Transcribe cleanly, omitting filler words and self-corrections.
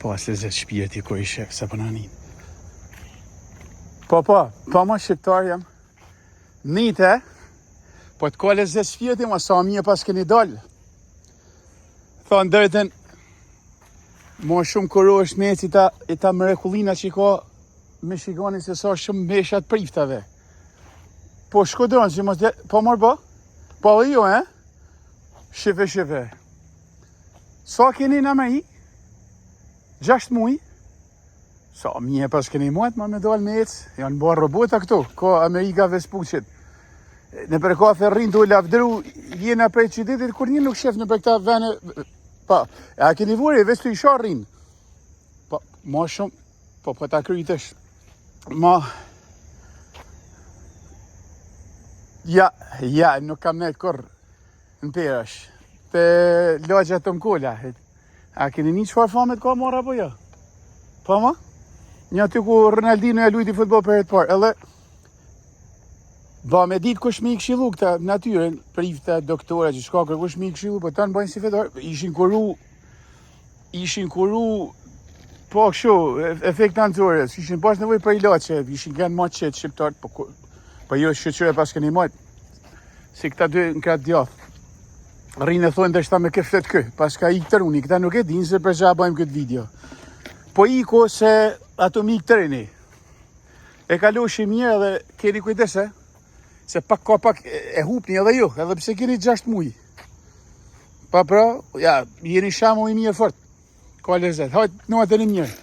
Po, se zë shpirti ko ishe, se për nanin. Po, ma shqiptar jam. Nite, po të kole zë shpirti, ma sa mje pas keni dollë. Thonë dërëtën, ma shumë kërru është meci i ta mrekullina që i ka me shikoni se sa shumë meshat priftave. Po shkodronë, që mos dhe, po mërë ba? Po dhe jo, Shife. Sa keni në me i? 6 muj? Sa mje pas keni muajt, ma me dalë me ecë. Janë bërë robota këtu, ka Amerika Vespuqit. Në për kafe rrinë të lavdru, jena prej qytetit, kur një nuk shef në për këta vene. Pa, a keni vore, veç të isha rrinë. Po, ma shumë, po ta krytësh. Ma... Ja, nuk kam net kur në perash. Pe lagja të mkolla. A keni një qëfar famet ka marra apo jo? Pa ma? Një aty ku Ronaldinho e lujti futbol për e të parë. Edhe... Ba me ditë kush me i këshilu këta natyren, prifte, doktore, që shka kërkush me i këshilu, po ta në bajnë si fetar. Ishin kuru, po këshu, efekt anëzore, ishin pas nevoj për ilaçe, ishin kanë ma qetë shqiptarët, po jo shqyqyre pas këni majtë. Si këta dy në kratë djathë. Rinë e thonë dhe shta me këftet kë, pas ka i këtë runi, këta nuk e dinë se për qa bajmë këtë video. Po i ko se ato mi këtë rini. E kalu shimje dhe keni kujdese, se pak e hupni edhe ju, edhe pse keni 6 muj. Pa pra, ja, jeni shamu i mirë fort. Ka lezet, hajtë në atër një mirë.